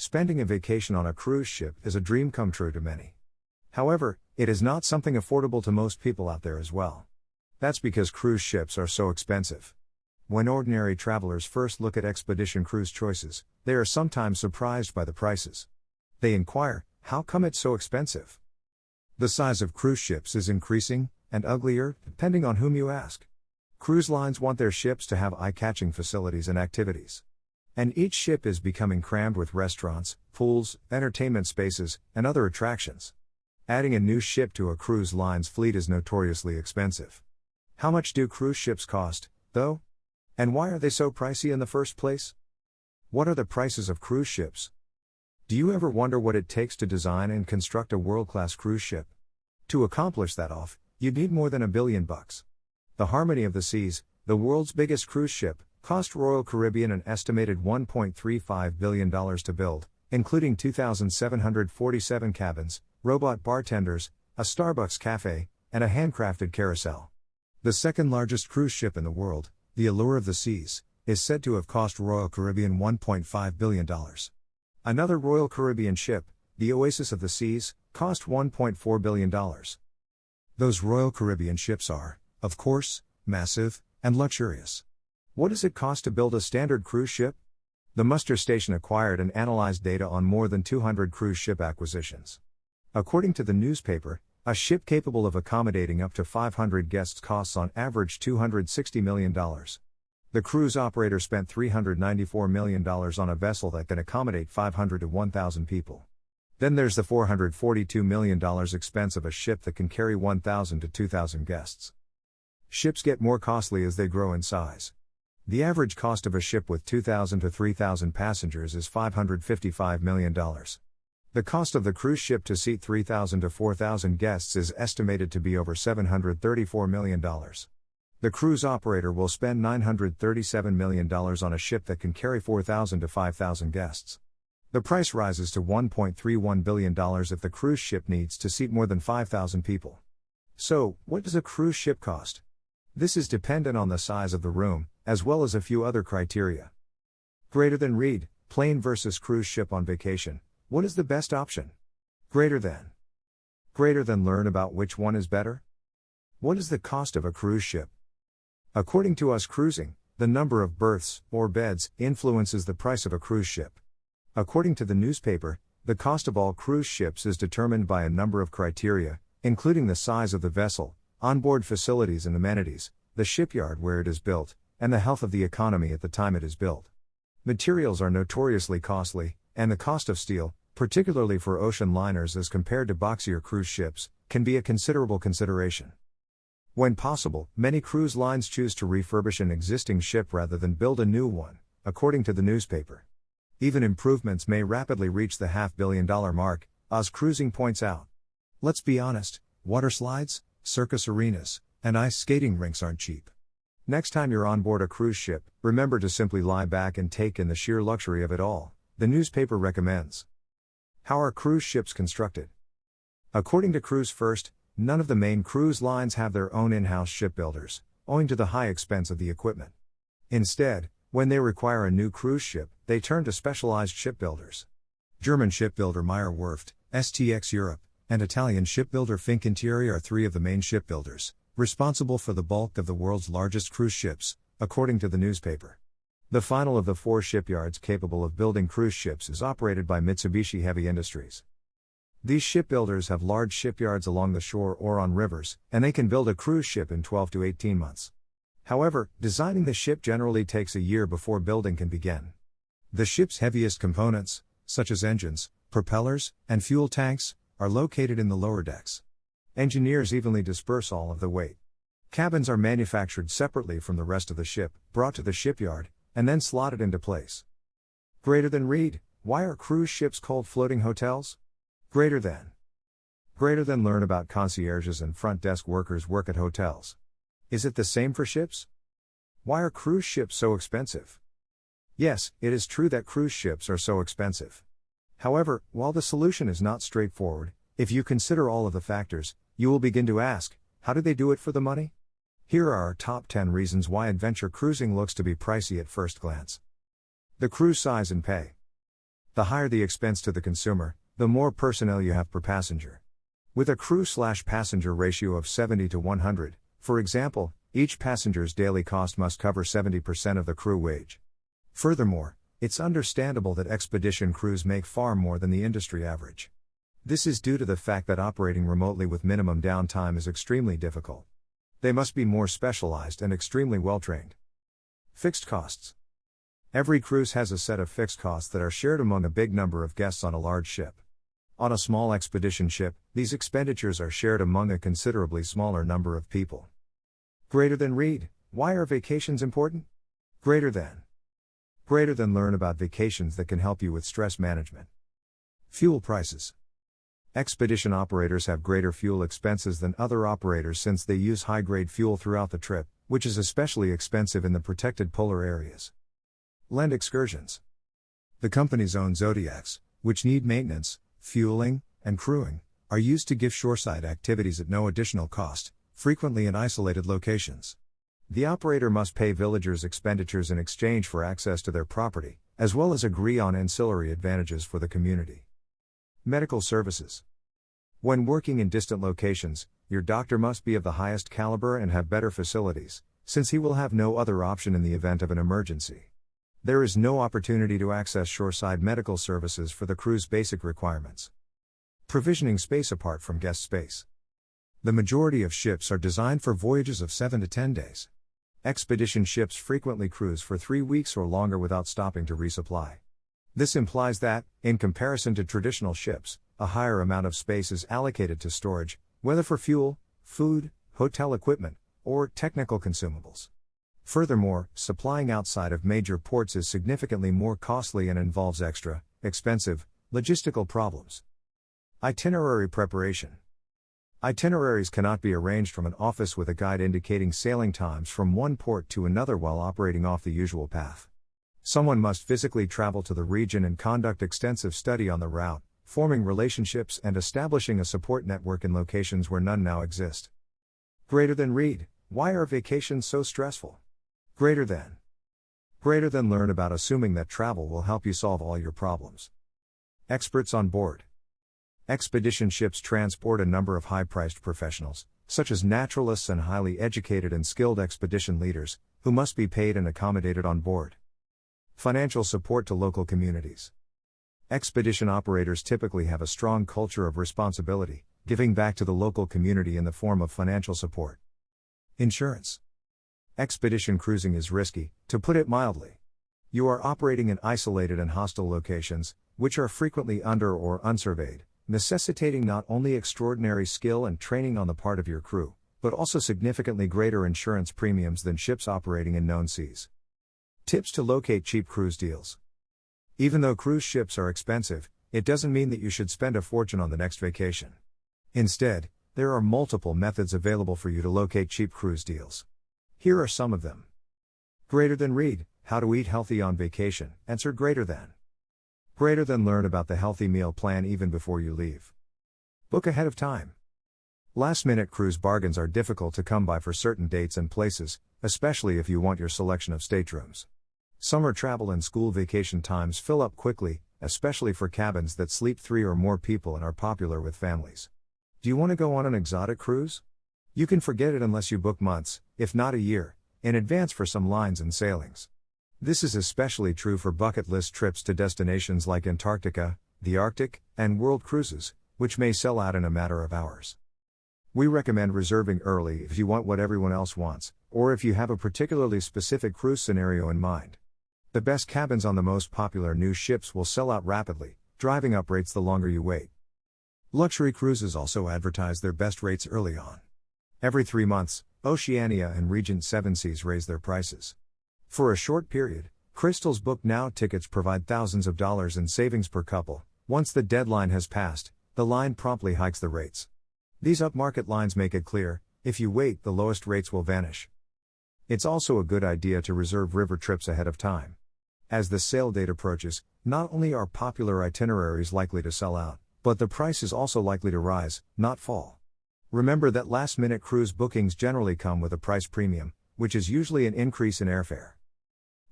Spending a vacation on a cruise ship is a dream come true to many. However, it is not something affordable to most people out there as well. That's because cruise ships are so expensive. When ordinary travelers first look at expedition cruise choices, they are sometimes surprised by the prices. They inquire, how come it's so expensive? The size of cruise ships is increasing, and uglier, depending on whom you ask. Cruise lines want their ships to have eye-catching facilities and activities. And each ship is becoming crammed with restaurants, pools, entertainment spaces, and other attractions. Adding a new ship to a cruise line's fleet is notoriously expensive. How much do cruise ships cost, though? And why are they so pricey in the first place? What are the prices of cruise ships? Do you ever wonder what it takes to design and construct a world-class cruise ship? To accomplish that you'd need more than $1 billion. The Harmony of the Seas, the world's biggest cruise ship, cost Royal Caribbean an estimated $1.35 billion to build, including 2,747 cabins, robot bartenders, a Starbucks cafe, and a handcrafted carousel. The second largest cruise ship in the world, the Allure of the Seas, is said to have cost Royal Caribbean $1.5 billion. Another Royal Caribbean ship, the Oasis of the Seas, cost $1.4 billion. Those Royal Caribbean ships are, of course, massive and luxurious. What does it cost to build a standard cruise ship? The muster station acquired and analyzed data on more than 200 cruise ship acquisitions. According to the newspaper, a ship capable of accommodating up to 500 guests costs on average $260 million. The cruise operator spent $394 million on a vessel that can accommodate 500 to 1,000 people. Then there's the $442 million expense of a ship that can carry 1,000 to 2,000 guests. Ships get more costly as they grow in size. The average cost of a ship with 2,000 to 3,000 passengers is $555 million. The cost of the cruise ship to seat 3,000 to 4,000 guests is estimated to be over $734 million. The cruise operator will spend $937 million on a ship that can carry 4,000 to 5,000 guests. The price rises to $1.31 billion if the cruise ship needs to seat more than 5,000 people. So, what does a cruise ship cost? This is dependent on the size of the room, as well as a few other criteria. Greater than read, plane versus cruise ship on vacation. What is the best option? Greater than. Greater than learn about which one is better? What is the cost of a cruise ship? According to Us Cruising, the number of berths, or beds, influences the price of a cruise ship. According to the newspaper, the cost of all cruise ships is determined by a number of criteria, including the size of the vessel, onboard facilities and amenities, the shipyard where it is built, and the health of the economy at the time it is built. Materials are notoriously costly, and the cost of steel, particularly for ocean liners as compared to boxier cruise ships, can be a considerable consideration. When possible, many cruise lines choose to refurbish an existing ship rather than build a new one, according to the newspaper. Even improvements may rapidly reach the $500 million mark, Us Cruising points out. Let's be honest, water slides, circus arenas, and ice skating rinks aren't cheap. Next time you're on board a cruise ship, remember to simply lie back and take in the sheer luxury of it all, the newspaper recommends. How are cruise ships constructed? According to Cruise First, none of the main cruise lines have their own in-house shipbuilders, owing to the high expense of the equipment. Instead, when they require a new cruise ship, they turn to specialized shipbuilders. German shipbuilder Meyer Werft, STX Europe, and Italian shipbuilder Fincantieri are three of the main shipbuilders, responsible for the bulk of the world's largest cruise ships, according to the newspaper. The final of the 4 shipyards capable of building cruise ships is operated by Mitsubishi Heavy Industries. These shipbuilders have large shipyards along the shore or on rivers, and they can build a cruise ship in 12 to 18 months. However, designing the ship generally takes a year before building can begin. The ship's heaviest components, such as engines, propellers, and fuel tanks, are located in the lower decks. Engineers evenly disperse all of the weight. Cabins are manufactured separately from the rest of the ship, brought to the shipyard, and then slotted into place. Greater than read, why are cruise ships called floating hotels? Greater than. Greater than learn about concierges and front desk workers work at hotels. Is it the same for ships? Why are cruise ships so expensive? Yes, it is true that cruise ships are so expensive. However, while the solution is not straightforward, if you consider all of the factors, you will begin to ask, how do they do it for the money? Here are our top 10 reasons why adventure cruising looks to be pricey at first glance. The cruise size and pay. The higher the expense to the consumer, the more personnel you have per passenger. With a crew/passenger ratio of 70 to 100, for example, each passenger's daily cost must cover 70% of the crew wage. Furthermore, it's understandable that expedition crews make far more than the industry average. This is due to the fact that operating remotely with minimum downtime is extremely difficult. They must be more specialized and extremely well trained. Fixed costs. Every cruise has a set of fixed costs that are shared among a big number of guests on a large ship. On a small expedition ship, these expenditures are shared among a considerably smaller number of people. Greater than read, why are vacations important? Greater than. Learn about vacations that can help you with stress management. Fuel prices. Expedition operators have greater fuel expenses than other operators since they use high-grade fuel throughout the trip, which is especially expensive in the protected polar areas. Land excursions. The company's own zodiacs, which need maintenance, fueling, and crewing, are used to give shoreside activities at no additional cost, frequently in isolated locations. The operator must pay villagers expenditures in exchange for access to their property, as well as agree on ancillary advantages for the community. Medical services. When working in distant locations, your doctor must be of the highest caliber and have better facilities, since he will have no other option in the event of an emergency. There is no opportunity to access shoreside medical services for the crew's basic requirements. Provisioning space apart from guest space. The majority of ships are designed for voyages of 7 to 10 days. Expedition ships frequently cruise for 3 weeks or longer without stopping to resupply. This implies that, in comparison to traditional ships, a higher amount of space is allocated to storage, whether for fuel, food, hotel equipment, or technical consumables. Furthermore, supplying outside of major ports is significantly more costly and involves extra, expensive, logistical problems. Itinerary preparation. Itineraries cannot be arranged from an office with a guide indicating sailing times from one port to another while operating off the usual path. Someone must physically travel to the region and conduct extensive study on the route, forming relationships and establishing a support network in locations where none now exist. Greater than read, why are vacations so stressful? Greater than learn about assuming that travel will help you solve all your problems. Experts on board. Expedition ships transport a number of high-priced professionals, such as naturalists and highly educated and skilled expedition leaders, who must be paid and accommodated on board. Financial support to local communities. Expedition operators typically have a strong culture of responsibility, giving back to the local community in the form of financial support. Insurance. Expedition cruising is risky, to put it mildly. You are operating in isolated and hostile locations, which are frequently under or unsurveyed, necessitating not only extraordinary skill and training on the part of your crew, but also significantly greater insurance premiums than ships operating in known seas. Tips to locate cheap cruise deals. Even though cruise ships are expensive, it doesn't mean that you should spend a fortune on the next vacation. Instead, there are multiple methods available for you to locate cheap cruise deals. Here are some of them. Greater than read, how to eat healthy on vacation. Answer greater than. Learn about the healthy meal plan even before you leave. Book ahead of time. Last-minute cruise bargains are difficult to come by for certain dates and places, especially if you want your selection of staterooms. Summer travel and school vacation times fill up quickly, especially for cabins that sleep 3 or more people and are popular with families. Do you want to go on an exotic cruise? You can forget it unless you book months, if not a year, in advance for some lines and sailings. This is especially true for bucket list trips to destinations like Antarctica, the Arctic, and world cruises, which may sell out in a matter of hours. We recommend reserving early if you want what everyone else wants, or if you have a particularly specific cruise scenario in mind. The best cabins on the most popular new ships will sell out rapidly, driving up rates the longer you wait. Luxury cruises also advertise their best rates early on. Every 3 months, Oceania and Regent Seven Seas raise their prices. For a short period, Crystal's Book Now tickets provide thousands of dollars in savings per couple. Once the deadline has passed, the line promptly hikes the rates. These upmarket lines make it clear, if you wait, the lowest rates will vanish. It's also a good idea to reserve river trips ahead of time. As the sale date approaches, not only are popular itineraries likely to sell out, but the price is also likely to rise, not fall. Remember that last-minute cruise bookings generally come with a price premium, which is usually an increase in airfare.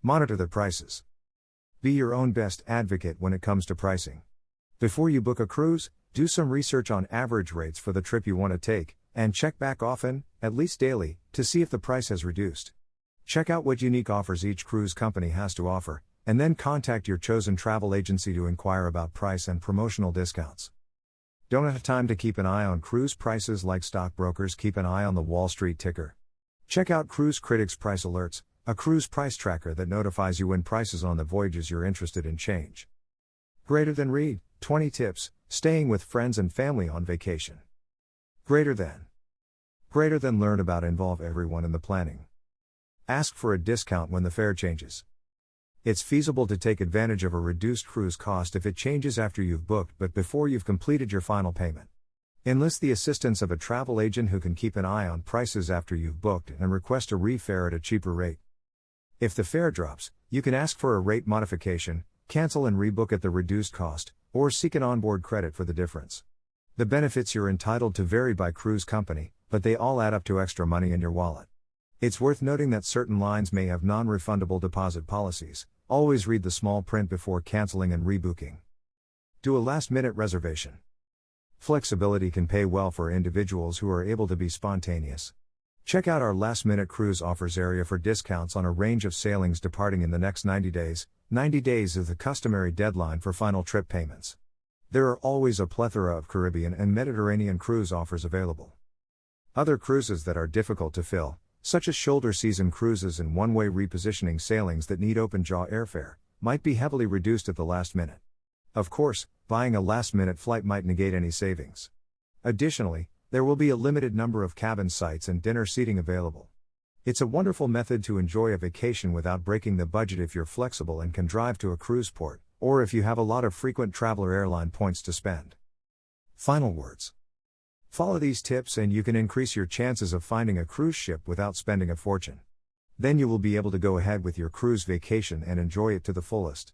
Monitor the prices. Be your own best advocate when it comes to pricing. Before you book a cruise, do some research on average rates for the trip you want to take, and check back often, at least daily, to see if the price has reduced. Check out what unique offers each cruise company has to offer, and then contact your chosen travel agency to inquire about price and promotional discounts. Don't have time to keep an eye on cruise prices like stockbrokers? Keep an eye on the Wall Street ticker. Check out Cruise Critics Price Alerts, a cruise price tracker that notifies you when prices on the voyages you're interested in change. Greater than read, 20 tips, staying with friends and family on vacation. Greater than learn about, involve everyone in the planning. Ask for a discount when the fare changes. It's feasible to take advantage of a reduced cruise cost if it changes after you've booked but before you've completed your final payment. Enlist the assistance of a travel agent who can keep an eye on prices after you've booked and request a refare at a cheaper rate. If the fare drops, you can ask for a rate modification, cancel and rebook at the reduced cost, or seek an onboard credit for the difference. The benefits you're entitled to vary by cruise company, but they all add up to extra money in your wallet. It's worth noting that certain lines may have non-refundable deposit policies. Always read the small print before canceling and rebooking. Do a last-minute reservation. Flexibility can pay well for individuals who are able to be spontaneous. Check out our last-minute cruise offers area for discounts on a range of sailings departing in the next 90 days. 90 days is the customary deadline for final trip payments. There are always a plethora of Caribbean and Mediterranean cruise offers available. Other cruises that are difficult to fill, such as shoulder season cruises and one-way repositioning sailings that need open-jaw airfare, might be heavily reduced at the last minute. Of course, buying a last-minute flight might negate any savings. Additionally, there will be a limited number of cabin sites and dinner seating available. It's a wonderful method to enjoy a vacation without breaking the budget if you're flexible and can drive to a cruise port, or if you have a lot of frequent traveler airline points to spend. Final words. Follow these tips and you can increase your chances of finding a cruise ship without spending a fortune. Then you will be able to go ahead with your cruise vacation and enjoy it to the fullest.